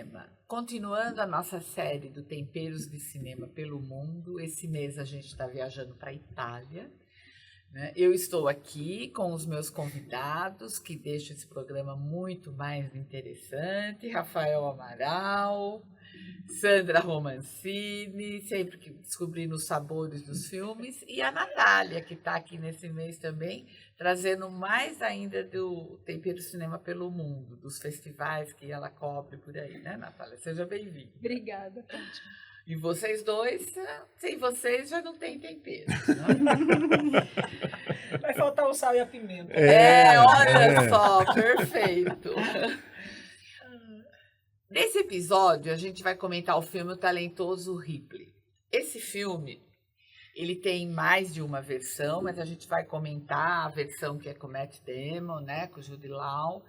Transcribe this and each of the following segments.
cinema. Continuando a nossa série do Temperos de Cinema pelo Mundo, esse mês a gente está viajando para a Itália. Né? Eu estou aqui com os meus convidados, que deixam esse programa muito mais interessante. Rafael Amaral, Sandra Romancini, sempre que descobrindo os sabores dos filmes, e a Natália, que está aqui nesse mês também, trazendo mais ainda do Tempero Cinema pelo Mundo, dos festivais que ela cobre por aí, né, Natália? Seja bem-vinda. Obrigada, Kátia. E vocês dois, sem vocês já não tem tempero. Né? Vai faltar o sal e a pimenta. Olha só, perfeito. Nesse episódio, a gente vai comentar o filme O Talentoso Ripley. Esse filme, ele tem mais de uma versão, mas a gente vai comentar a versão que é com Matt Damon, né, com o Jude Law.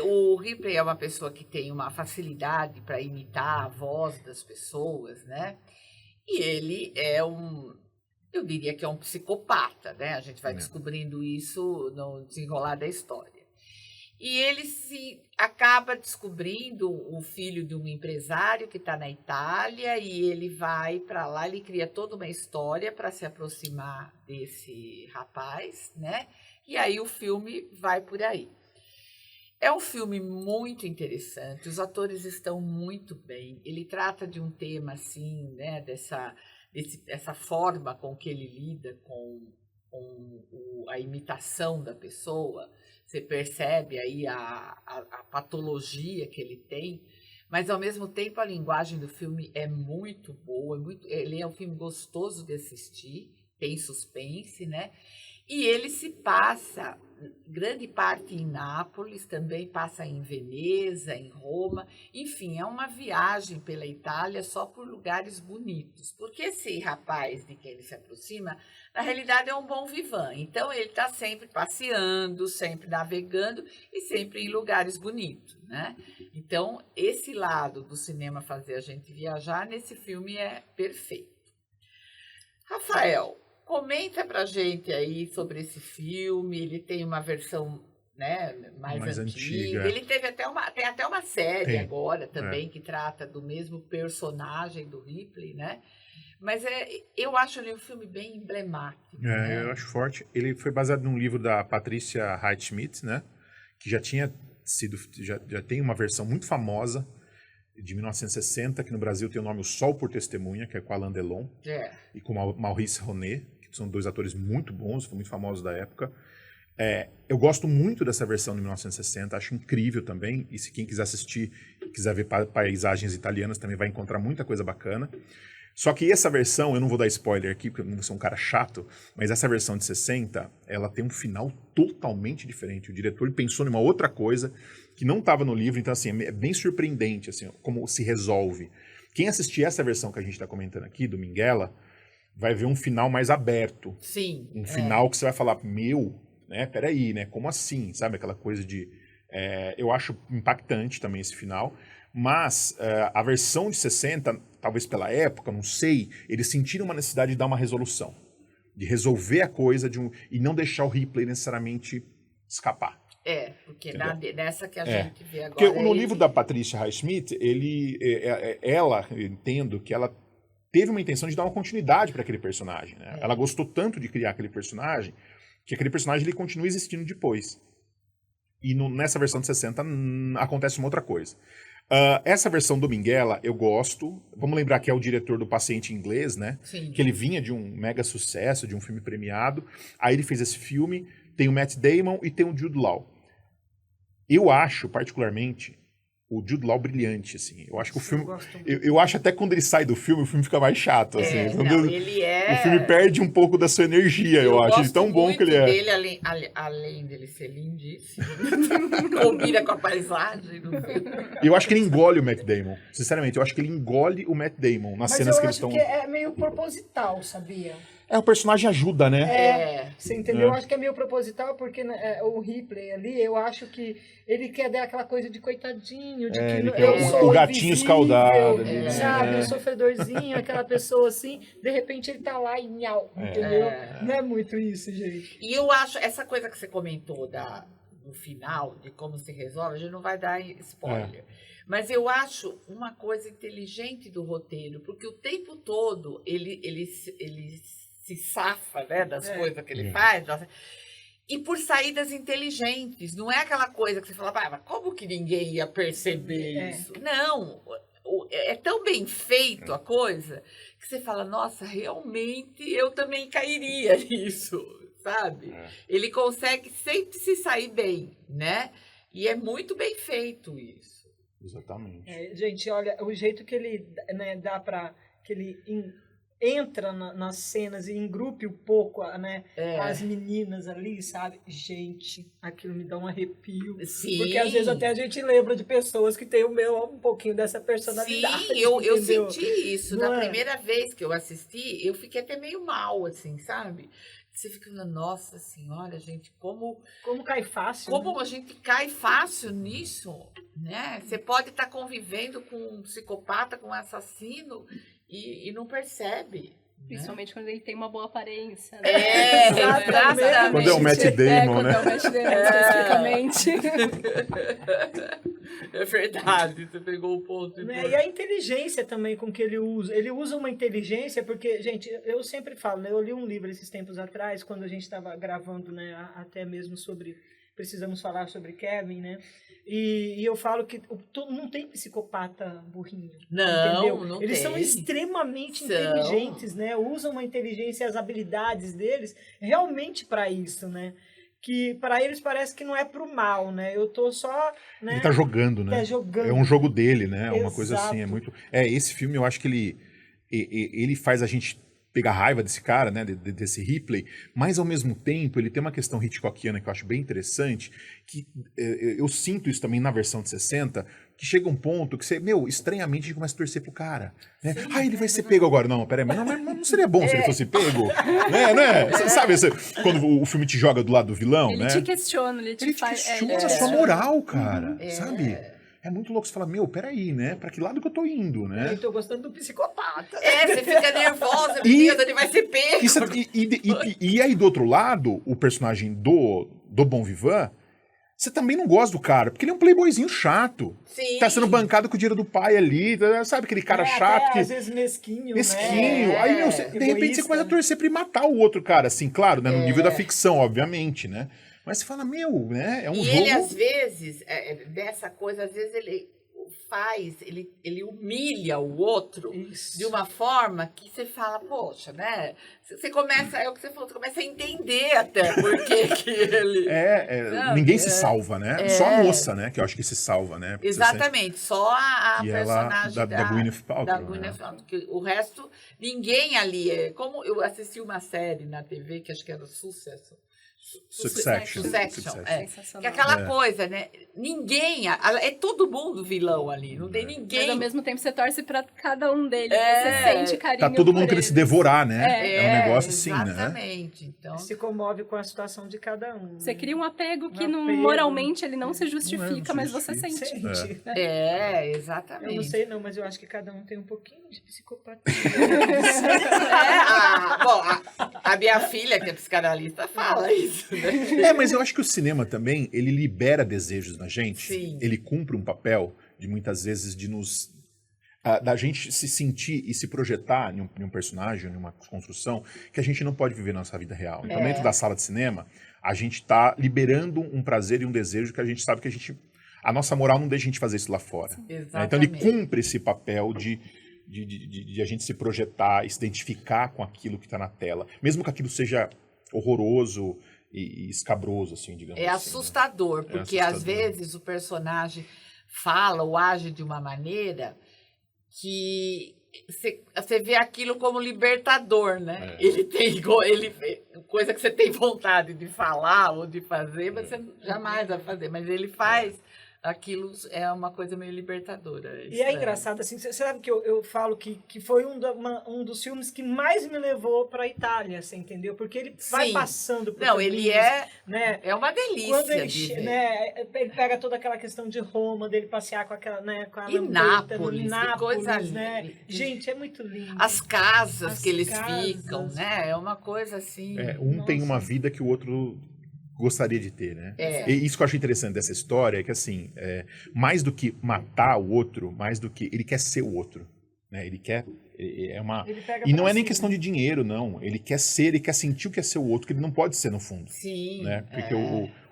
O Ripley é uma pessoa que tem uma facilidade para imitar a voz das pessoas, né? E ele eu diria que é um psicopata, né? A gente vai descobrindo isso no desenrolar da história. E ele acaba descobrindo o filho de um empresário que está na Itália e ele vai para lá, ele cria toda uma história para se aproximar desse rapaz, né? E aí o filme vai por aí. É um filme muito interessante, os atores estão muito bem, ele trata de um tema assim, né, dessa forma com que ele lida com a imitação da pessoa. Você percebe aí a patologia que ele tem, mas ao mesmo tempo a linguagem do filme é muito boa, ele é um filme gostoso de assistir, tem suspense, né? E ele se passa grande parte em Nápoles, também passa em Veneza, em Roma, enfim, é uma viagem pela Itália só por lugares bonitos, porque esse rapaz de quem ele se aproxima, na realidade é um bom vivant, então ele está sempre passeando, sempre navegando e sempre em lugares bonitos, né? Então, esse lado do cinema fazer a gente viajar, nesse filme é perfeito. Rafael, comenta pra gente aí sobre esse filme. Ele tem uma versão, né, mais antiga. Ele tem até uma série agora também que trata do mesmo personagem do Ripley, né? Mas eu acho ele um filme bem emblemático. Né? Eu acho forte. Ele foi baseado num livro da Patricia Highsmith, né? Que já tem uma versão muito famosa de 1960, que no Brasil tem o nome O Sol por Testemunha, que é com Alain Delon, e com Maurice Ronet, que são dois atores muito bons, muito famosos da época. Eu gosto muito dessa versão de 1960, acho incrível também, e se quem quiser assistir, quiser ver paisagens italianas, também vai encontrar muita coisa bacana. Só que essa versão, eu não vou dar spoiler aqui, porque eu não sou um cara chato, mas essa versão de 60, ela tem um final totalmente diferente. O diretor pensou numa outra coisa que não estava no livro, então assim, é bem surpreendente assim, como se resolve. Quem assistir essa versão que a gente está comentando aqui, do Minghella, vai ver um final mais aberto. Sim. Um final que você vai falar, né, peraí, né, como assim? Sabe, aquela coisa de... eu acho impactante também esse final, mas a versão de 60, talvez pela época, não sei, eles sentiram uma necessidade de dar uma resolução, de resolver a coisa e não deixar o Ripley necessariamente escapar. Porque nessa que a gente vê agora... Porque no livro da Patricia Highsmith, ela, eu entendo que ela teve uma intenção de dar uma continuidade para aquele personagem. Né? Ela gostou tanto de criar aquele personagem, que aquele personagem ele continua existindo depois. E nessa versão de 60 acontece uma outra coisa. Essa versão do Minghella, eu gosto. Vamos lembrar que é o diretor do Paciente Inglês, né? Sim. Que ele vinha de um mega sucesso, de um filme premiado. Aí ele fez esse filme, tem o Matt Damon e tem o Jude Law. Eu acho, particularmente, o Jude Law brilhante, assim. Eu acho que o filme... Eu acho até quando ele sai do filme, o filme fica mais chato, assim. O filme perde um pouco da sua energia, eu acho. De tão bom que ele é. Dele, além dele ser lindíssimo, combina com a paisagem do filme. Eu acho que ele engole o Matt Damon. Sinceramente, eu acho que ele engole o Matt Damon nas cenas que eles estão... Mas eu acho que é meio proposital, sabia? O personagem ajuda, né? Você entendeu? Eu acho que é meio proposital, porque o Ripley ali, eu acho que ele quer dar aquela coisa de coitadinho, de que eu sou o gatinho escaldado. Sabe, o sofredorzinho, aquela pessoa assim, de repente ele tá lá e nhau, entendeu? Não é muito isso, gente. E eu acho, essa coisa que você comentou no final, de como se resolve, a gente não vai dar spoiler. Mas eu acho uma coisa inteligente do roteiro, porque o tempo todo ele se safa, né, das coisas que ele faz. E por saídas inteligentes. Não é aquela coisa que você fala, mas como que ninguém ia perceber isso? Não. É tão bem feito a coisa que você fala, nossa, realmente eu também cairia nisso, sabe? Ele consegue sempre se sair bem, né? E é muito bem feito isso. Exatamente. Gente, olha, o jeito que ele, né, dá para que ele entra nas cenas e engrupe um pouco, né, as meninas ali, sabe? Gente, aquilo me dá um arrepio. Sim. Porque às vezes até a gente lembra de pessoas que têm um pouquinho dessa personalidade. Sim, eu senti isso. Não Na é? primeira vez que eu assisti, eu fiquei até meio mal, assim, sabe? Você fica falando, nossa senhora, gente, como cai fácil. Como né? a gente cai fácil nisso, né? Você pode estar convivendo com um psicopata, com um assassino e não percebe. Principalmente quando ele tem uma boa aparência. Né? Exatamente. Quando é o Matt Damon, quando né? é o Matt Damon, especificamente. É verdade, você pegou o ponto. Né? E a inteligência também com que ele usa. Ele usa uma inteligência, porque, gente, eu sempre falo, né? Eu li um livro esses tempos atrás, quando a gente estava gravando, né? Até mesmo sobre... Precisamos falar sobre Kevin, né? E eu falo que não tem psicopata burrinho. Não, entendeu? não Eles tem. são extremamente São. inteligentes, né? Usam a inteligência e as habilidades deles realmente para isso, né? Que para eles parece que não é pro mal, né? Eu tô só, né? Ele tá jogando, né? Tá jogando. É um jogo dele, né? Uma Exato. coisa assim, é muito... esse filme eu acho que ele faz a gente pegar raiva desse cara, né? Desse Ripley, mas ao mesmo tempo ele tem uma questão Hitchcockiana que eu acho bem interessante, que eu sinto isso também na versão de 60, que chega um ponto que você, estranhamente a gente começa a torcer pro cara. Né? Ele vai ser pego agora. Não, peraí, mas não seria bom se ele fosse pego? né? Sabe, quando o filme te joga do lado do vilão, Ele né? te questiona, ele te faz... questiona a sua moral, cara, sabe? É muito louco você falar, peraí, né? Pra que lado que eu tô indo, né? Eu tô gostando do psicopata. Você fica nervosa, menina, ele vai ser pego. E aí, do outro lado, o personagem do Bon Vivant, você também não gosta do cara, porque ele é um playboyzinho chato. Sim. Tá sendo bancado com o dinheiro do pai ali, sabe? Aquele cara chato. Até, às vezes mesquinho, Mesquinho. né? Aí, de repente, você começa a torcer pra ele matar o outro cara, assim, claro, né? No nível da ficção, obviamente, né? Mas você fala, né? É um jogo... ele, às vezes, dessa coisa, às vezes ele ele humilha o outro de uma forma que você fala, poxa, né? Você começa, é o que você falou, você começa a entender até por que ele... ninguém se salva, né? Só a moça, né? Que eu acho que se salva, né? Porque exatamente, só a personagem da Gwyneth Paltrow. Da Gwyneth Paltrow, que o resto, ninguém ali... Como eu assisti uma série na TV, que acho que era Sucesso, Succession. Que é aquela coisa, né? Ninguém, é todo mundo vilão ali, não tem ninguém. Mas ao mesmo tempo você torce pra cada um deles, você sente carinho. Tá todo mundo querendo eles. se devorar, né? É um negócio assim, né? Exatamente. Então... Se comove com a situação de cada um. Você cria um apego que apego. moralmente ele não se justifica, mas você sente. Exatamente. Eu não sei não, mas eu acho que cada um tem um pouquinho de psicopatia. A minha filha, que é psicanalista, fala isso. Né? Mas eu acho que o cinema também, ele libera desejos na gente. Sim. Ele cumpre um papel de muitas vezes de nos... da gente se sentir e se projetar em um personagem, em uma construção, que a gente não pode viver na nossa vida real. Então, dentro da sala de cinema, a gente está liberando um prazer e um desejo que a gente sabe que a nossa moral não deixa a gente fazer isso lá fora. Exatamente. Então, ele cumpre esse papel de a gente se projetar e se identificar com aquilo que está na tela. Mesmo que aquilo seja horroroso e escabroso, assim, digamos assim. Assustador, né? porque às vezes o personagem fala ou age de uma maneira que você vê aquilo como libertador, né? Ele tem coisa que você tem vontade de falar ou de fazer, mas você jamais vai fazer. Mas ele faz... Aquilo é uma coisa meio libertadora. E é engraçado, assim, você sabe que eu falo que foi um dos filmes que mais me levou para a Itália, você entendeu? Porque ele vai passando por ele né? É uma delícia. Quando ele pega toda aquela questão de Roma, dele passear com aquela, né, com a Nápoles, coisa né? Gente, é muito lindo. As casas que eles ficam, né? É uma coisa assim. Tem uma vida que o outro gostaria de ter, né? É. E isso que eu acho interessante dessa história é que, assim, mais do que matar o outro, mais do que... Ele quer ser o outro, né? Ele quer... Ele pega E não pra é nem si, questão né? de dinheiro, não. Ele quer ser, ele quer sentir o que é ser o outro, que ele não pode ser no fundo. Sim. Né? Porque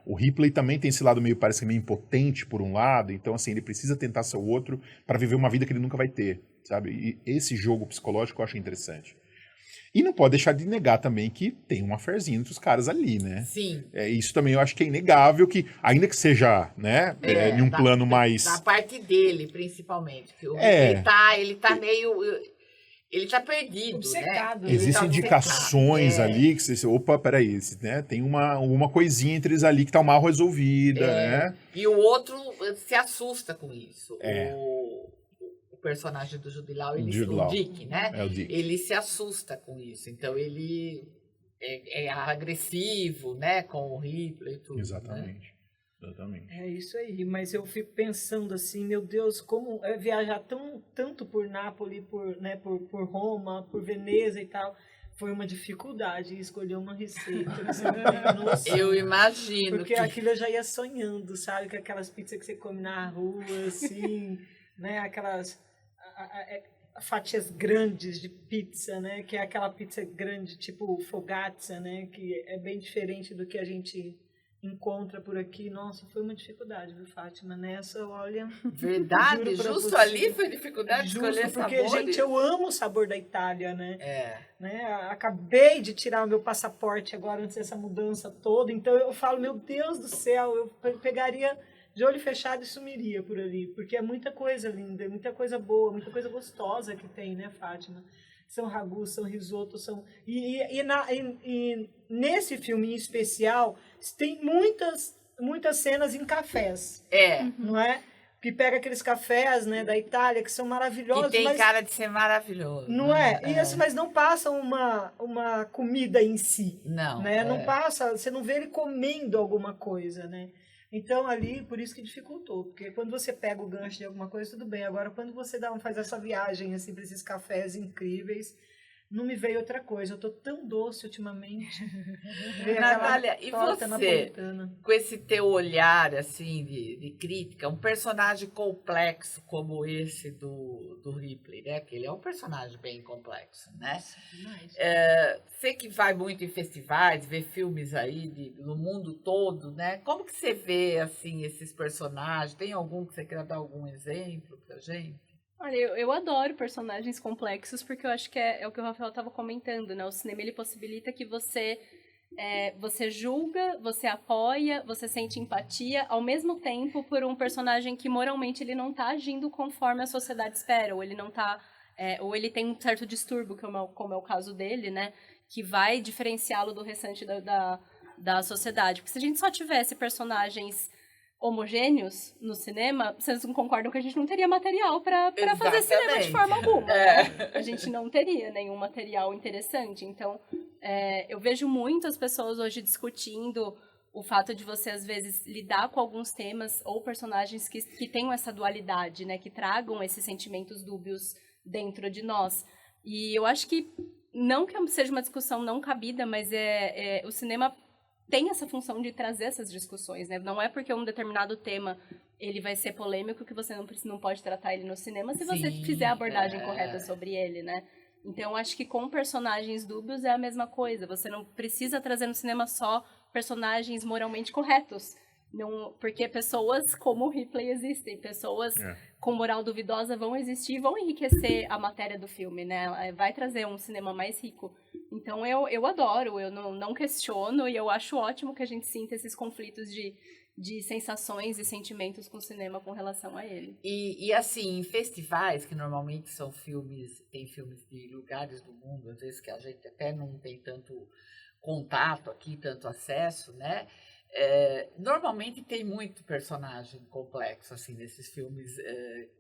o Ripley também tem esse lado meio, parece que meio impotente por um lado, então assim, ele precisa tentar ser o outro para viver uma vida que ele nunca vai ter, sabe? E esse jogo psicológico eu acho interessante. E não pode deixar de negar também que tem um affairzinho entre os caras ali, né? Sim. Isso também eu acho que é inegável, que ainda que seja, né, em um plano mais... Da parte dele, principalmente. Que ele tá meio... Ele tá perdido, Obcecado, né? né? Existem Ele tá indicações obcecado. ali que você... Opa, peraí, né? Tem uma coisinha entre eles ali que tá mal resolvida, né? E o outro se assusta com isso. É. O personagem do Jude Law, Jude o Law. Dick, né? É o Dick. Ele se assusta com isso. Então ele é agressivo, né? Com o Ripley e tudo. Né? Exatamente. Exatamente. É isso aí, mas eu fico pensando assim, meu Deus, como é viajar tanto por Nápoles, por Roma, por Veneza e tal, foi uma dificuldade escolher uma receita, você não tem noção. Eu imagino. Porque aquilo eu já ia sonhando, sabe? Com aquelas pizzas que você come na rua, assim, né? Aquelas fatias grandes de pizza, né? Que é aquela pizza grande, tipo focaccia, né? Que é bem diferente do que a gente encontra por aqui. Nossa, foi uma dificuldade, viu, Fátima? Nessa, olha... Verdade? juro pra Justo você. ali foi dificuldade de escolher Justo, porque, sabores. gente, eu amo o sabor da Itália, né? É. Acabei de tirar o meu passaporte agora, antes dessa mudança toda, então eu falo, meu Deus do céu, eu pegaria de olho fechado e sumiria por ali, porque é muita coisa linda, muita coisa boa, muita coisa gostosa que tem, né, Fátima? São ragus, são risotos, são... E nesse filme em especial, tem muitas cenas em cafés, não é? Que pega aqueles cafés, né, da Itália, que são maravilhosos. Que tem mas cara de ser maravilhoso. não é? Isso, mas não passa uma comida em si. Não. Né? Não passa, você não vê ele comendo alguma coisa, né? Então, ali, por isso que dificultou. Porque quando você pega o gancho de alguma coisa, tudo bem. Agora, quando você faz essa viagem, assim, para esses cafés incríveis, não me veio outra coisa. Eu tô tão doce ultimamente. Natália, e você, napolitana. com esse teu olhar, assim, de crítica, um personagem complexo como esse do Ripley, né? Que ele é um personagem bem complexo, né? Você que vai muito em festivais, vê filmes aí no mundo todo, né? Como que você vê, assim, esses personagens? Tem algum que você queira dar algum exemplo pra gente? Olha, eu adoro personagens complexos, porque eu acho que é o que o Rafael estava comentando, né? O cinema, ele possibilita que você julga, você apoia, você sente empatia, ao mesmo tempo por um personagem que moralmente ele não tá agindo conforme a sociedade espera, ou ele não tá... ou ele tem um certo distúrbio, como é o caso dele, né? Que vai diferenciá-lo do restante da sociedade. Porque se a gente só tivesse personagens homogêneos no cinema, vocês não concordam que a gente não teria material para fazer cinema de forma alguma. Né? A gente não teria nenhum material interessante. Então, eu vejo muitas pessoas hoje discutindo o fato de você, às vezes, lidar com alguns temas ou personagens que tenham essa dualidade, né? Que tragam esses sentimentos dúbios dentro de nós. E eu acho que, não que seja uma discussão não cabida, mas o cinema tem essa função de trazer essas discussões, né? Não é porque um determinado tema ele vai ser polêmico que você não pode tratar ele no cinema se você fizer a abordagem correta sobre ele, né? Então, acho que com personagens dúbios é a mesma coisa. Você não precisa trazer no cinema só personagens moralmente corretos. Não, porque pessoas como o Ripley existem, pessoas com moral duvidosa vão existir e vão enriquecer a matéria do filme, né? Vai trazer um cinema mais rico. Então, eu adoro, eu não questiono e eu acho ótimo que a gente sinta esses conflitos de sensações e sentimentos com o cinema com relação a ele. E assim, em festivais, que normalmente são tem filmes de lugares do mundo, às vezes que a gente até não tem tanto contato aqui, tanto acesso, né? Normalmente tem muito personagem complexo, assim, nesses filmes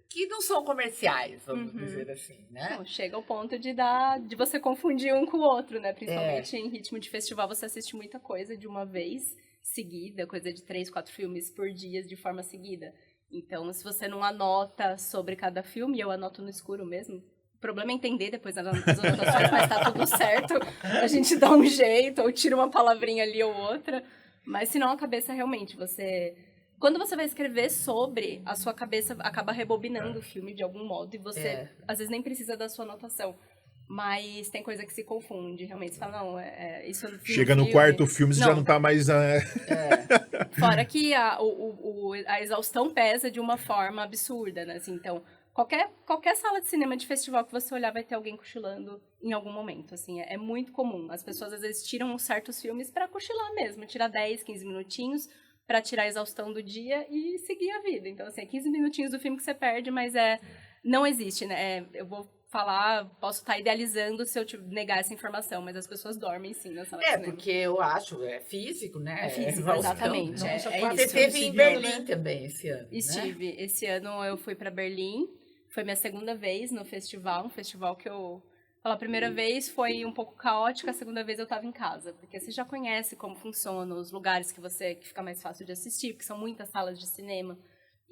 que não são comerciais, vamos dizer assim, né? Não, chega ao ponto de você confundir um com o outro, né? Principalmente em ritmo de festival, você assiste muita coisa de uma vez seguida, coisa de 3, 4 filmes por dia de forma seguida. Então, se você não anota sobre cada filme, eu anoto no escuro mesmo. O problema é entender depois as anotações, mas tá tudo certo. A gente dá um jeito, ou tira uma palavrinha ali ou outra. Mas senão a cabeça realmente, quando você vai escrever sobre, a sua cabeça acaba rebobinando o filme de algum modo e você, às vezes, nem precisa da sua anotação. Mas tem coisa que se confunde, realmente. Você fala, não, isso no filme. Chega no quarto filme, você já não tá mais... Fora que a exaustão pesa de uma forma absurda, né? Assim, então, qualquer sala de cinema de festival que você olhar vai ter alguém cochilando em algum momento, assim. É muito comum. As pessoas, às vezes, tiram certos filmes pra cochilar mesmo. Tirar 10, 15 minutinhos pra tirar a exaustão do dia e seguir a vida. Então, assim, 15 minutinhos do filme que você perde, mas não existe, né? Eu vou falar, posso estar idealizando se eu te negar essa informação, mas as pessoas dormem sim na sala de cinema. Porque eu acho, é físico, né? É físico, exatamente. Você esteve em Berlim também esse ano, Estive. Né? Esse ano eu fui para Berlim, foi minha segunda vez no festival, um festival que a primeira vez foi um pouco caótica, a segunda vez eu estava em casa, porque você já conhece como funciona, os lugares que fica mais fácil de assistir, porque são muitas salas de cinema.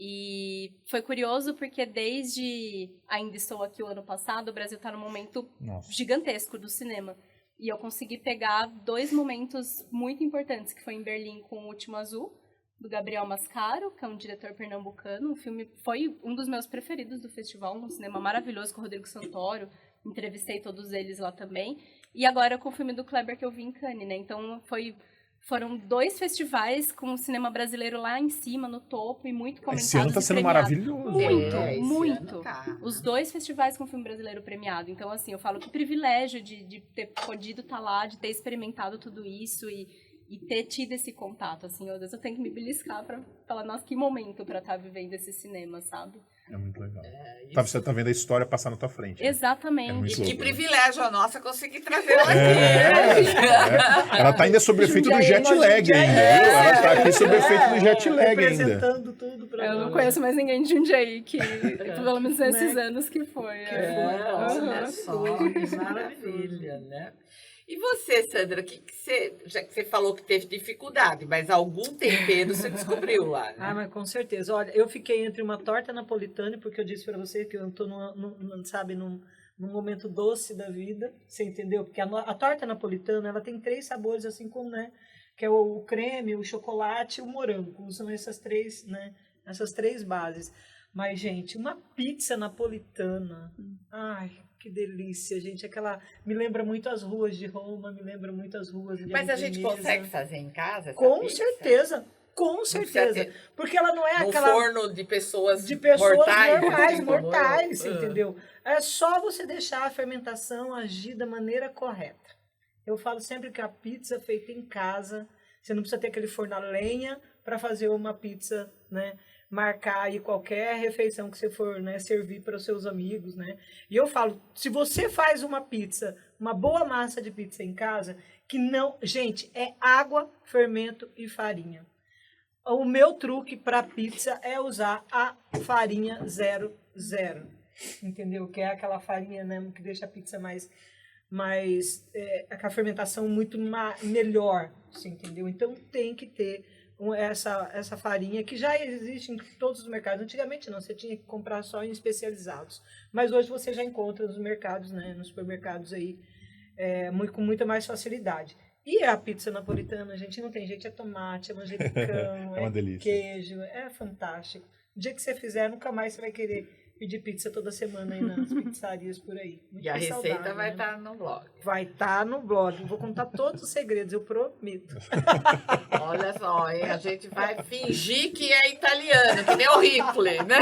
E foi curioso porque desde Ainda Estou Aqui o ano passado, o Brasil está num momento gigantesco do cinema. E eu consegui pegar 2 momentos muito importantes, que foi em Berlim com O Último Azul, do Gabriel Mascaro, que é um diretor pernambucano. O filme foi um dos meus preferidos do festival, um cinema maravilhoso com o Rodrigo Santoro. Entrevistei todos eles lá também. E agora com o filme do Kleber que eu vi em Cannes, né? Então foram 2 festivais com o cinema brasileiro lá em cima, no topo, e muito comentados. Esse ano tá sendo maravilhoso. Muito. Os 2 festivais com filme brasileiro premiado. Então, assim, eu falo que privilégio de ter podido estar lá, de ter experimentado tudo isso e ter tido esse contato, assim. Às vezes eu tenho que me beliscar pra falar, nossa, que momento pra estar vivendo esse cinema, sabe? É muito legal. Você tá vendo a história passar na tua frente. Né? Exatamente. E que privilégio a nossa conseguir trazer ela aqui. Ela tá ainda sob efeito do jet lag ainda. Ela tá aqui sob efeito do jet lag ainda. Representando tudo pra Eu não conheço mais ninguém de Jundiaí, que pelo menos nesses anos que foi. Olha só, que maravilha, né? E você, Sandra, já que você falou que teve dificuldade, mas algum tempero você descobriu lá, né? Mas com certeza. Olha, eu fiquei entre uma torta napolitana, porque eu disse para você que eu estou num momento doce da vida, você entendeu? Porque a torta napolitana, ela tem 3 sabores, assim como, né? Que é o creme, o chocolate e o morango. São essas 3, né? Essas 3 bases. Mas, gente, uma pizza napolitana, ai, que delícia, gente. Me lembra muito as ruas de Roma, me lembra muito as ruas de Mas a gente consegue fazer em casa? Com certeza. Com certeza. Porque ela não é aquela... forno de pessoas mortais. Mortais, entendeu? É só você deixar a fermentação agir da maneira correta. Eu falo sempre que a pizza feita em casa, você não precisa ter aquele forno a lenha para fazer uma pizza, né? Marcar aí qualquer refeição que você for, né, servir para os seus amigos, né? E eu falo, se você faz uma pizza, uma boa massa de pizza em casa, que não... Gente, é água, fermento e farinha. O meu truque para pizza é usar a farinha 00, entendeu? Que é aquela farinha, né, que deixa a pizza mais com a fermentação muito melhor, você entendeu? Então tem que ter essa farinha que já existe em todos os mercados. Antigamente não, você tinha que comprar só em especializados. Mas hoje você já encontra nos mercados, né, nos supermercados aí, com muita mais facilidade. E a pizza napolitana, gente, não tem jeito, é tomate, é manjericão, é uma delícia. Queijo, é fantástico. O dia que você fizer, nunca mais você vai querer pedir pizza toda semana aí nas pizzarias por aí. Muito e a receita vai estar no blog. Vai estar no blog. Vou contar todos os segredos, eu prometo. Olha só, hein? A gente vai fingir que é italiano, que nem o Ripley, né?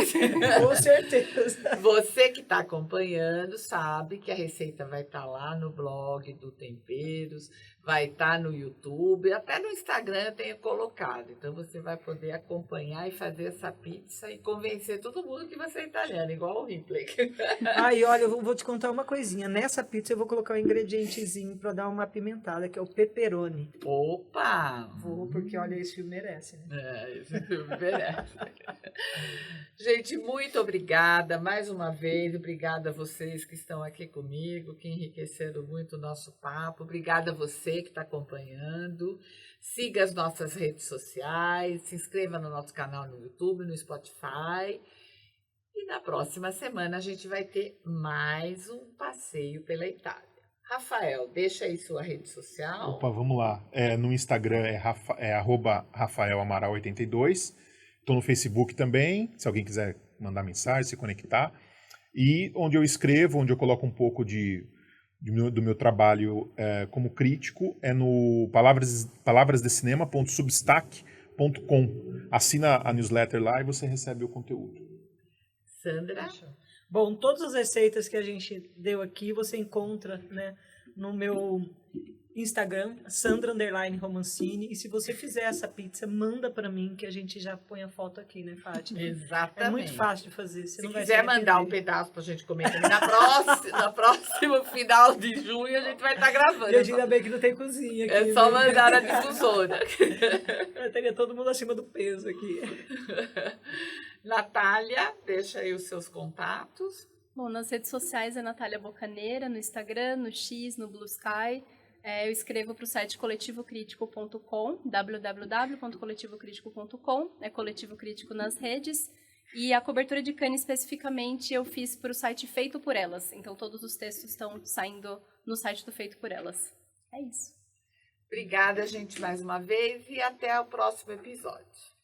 Com certeza. Você que está acompanhando sabe que a receita vai estar lá no blog do Temperos, vai estar no YouTube, até no Instagram eu tenho colocado. Então você vai poder acompanhar e fazer essa pizza e convencer todo mundo que você é italiano, igual o Ripley. E olha, eu vou te contar uma coisinha. Nessa pizza eu vou colocar um ingredientezinho para dar uma apimentada, que é o pepperoni. Opa! Vou, porque olha, esse filme merece, né? Esse filme merece. Gente, muito obrigada mais uma vez. Obrigada a vocês que estão aqui comigo, que enriqueceram muito o nosso papo. Obrigada a você que está acompanhando. Siga as nossas redes sociais, se inscreva no nosso canal no YouTube, no Spotify. E na próxima semana a gente vai ter mais um passeio pela Itália. Rafael, deixa aí sua rede social. Opa, vamos lá. No Instagram é @RafaelAmaral82. Estou no Facebook também, se alguém quiser mandar mensagem, se conectar. E onde eu escrevo, onde eu coloco um pouco do meu trabalho como crítico, é no palavrasdecinema.substack.com. Assina a newsletter lá e você recebe o conteúdo. Sandra? Bom, todas as receitas que a gente deu aqui você encontra, né, no meu Instagram, Sandra_Romancini. E se você fizer essa pizza, manda para mim que a gente já põe a foto aqui, né, Fátima? Exatamente. É muito fácil de fazer. Você Se não vai quiser mandar um arrepender. pedaço pra gente comer também, na próxima final de junho a gente vai estar gravando. Gente, ainda bem que não tem cozinha aqui. É só né? mandar a difusora. Teria todo mundo acima do peso aqui. Natália, deixa aí os seus contatos. Bom, nas redes sociais é Natália Bocaneira, no Instagram, no X, no Blue Sky. Eu escrevo para o site coletivocritico.com, www.coletivocritico.com, é Coletivo Crítico nas redes. E a cobertura de Cannes, especificamente, eu fiz para o site Feito por Elas. Então, todos os textos estão saindo no site do Feito por Elas. É isso. Obrigada, gente, mais uma vez, e até o próximo episódio.